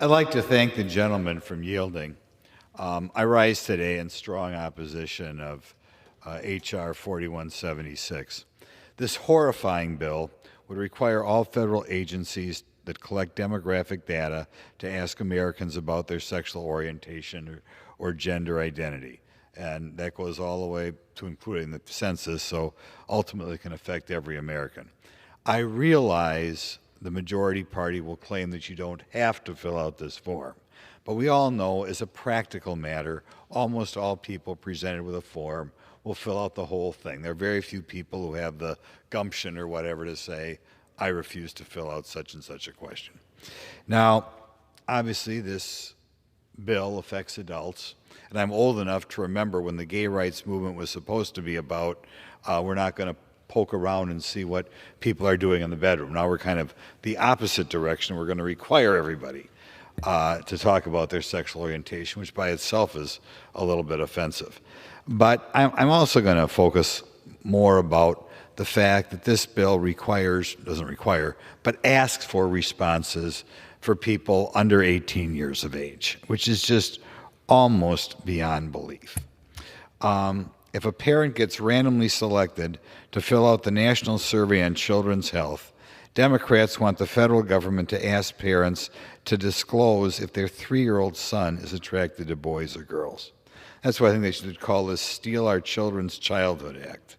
I'd like to thank the gentleman from yielding. I rise today in strong opposition of H.R. 4176. This horrifying bill would require all federal agencies that collect demographic data to ask Americans about their sexual orientation or gender identity. And that goes all the way to including the census, so ultimately it can affect every American. I realize the majority party will claim that you don't have to fill out this form. But we all know, as a practical matter, almost all people presented with a form will fill out the whole thing. There are very few people who have the gumption or whatever to say, I refuse to fill out such and such a question. Now, obviously, this bill affects adults, and I'm old enough to remember when the gay rights movement was supposed to be about, we're not going to poke around and see what people are doing in the bedroom. Now we're kind of the opposite direction. We're going to require everybody to talk about their sexual orientation, which by itself is a little bit offensive. But I'm also going to focus more about the fact that this bill doesn't require, but asks for responses for people under 18 years of age, which is just almost beyond belief. If a parent gets randomly selected to fill out the National Survey on Children's Health, Democrats want the federal government to ask parents to disclose if their 3-year-old son is attracted to boys or girls. That's why I think they should call this Steal Our Children's Childhood Act.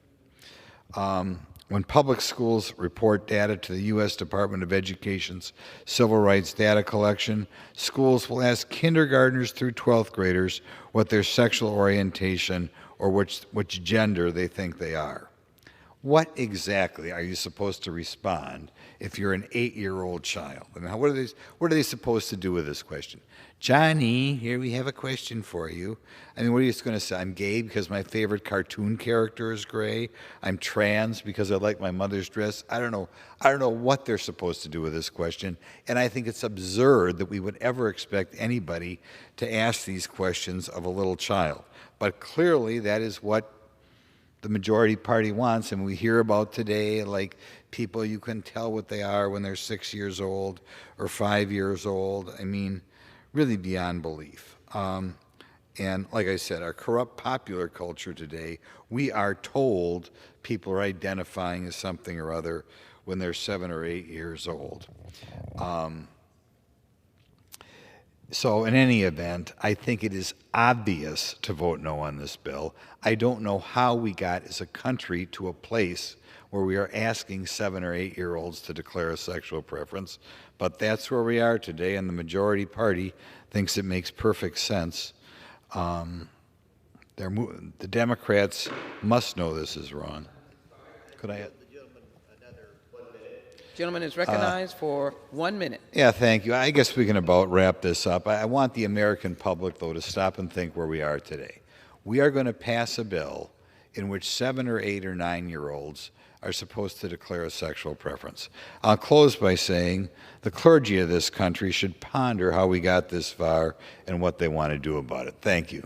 When public schools report data to the U.S. Department of Education's Civil Rights Data Collection, schools will ask kindergartners through 12th graders what their sexual orientation or which gender they think they are. What exactly are you supposed to respond if you're an 8-year-old child? I mean, what are they supposed to do with this question? Johnny, here we have a question for you. I mean, what are you just going to say? I'm gay because my favorite cartoon character is gray. I'm trans because I like my mother's dress. I don't know what they're supposed to do with this question. And I think it's absurd that we would ever expect anybody to ask these questions of a little child. But clearly, that is what the majority party wants, and we hear about today, like people you can tell what they are when they're 6 years old or 5 years old. I mean, really beyond belief. And like I said, our corrupt popular culture today, we are told people are identifying as something or other when they're 7 or 8 years old. So in any event, I think it is obvious to vote no on this bill. I don't know how we got as a country to a place where we are asking 7 or 8-year-olds to declare a sexual preference, but that's where we are today, and the majority party thinks it makes perfect sense. The Democrats must know this is wrong. Could I? Gentleman is recognized for 1 minute. Yeah, thank you. I guess we can about wrap this up. I want the American public, though, to stop and think where we are today. We are going to pass a bill in which 7 or 8 or 9-year-olds are supposed to declare a sexual preference. I'll close by saying the clergy of this country should ponder how we got this far and what they want to do about it. Thank you.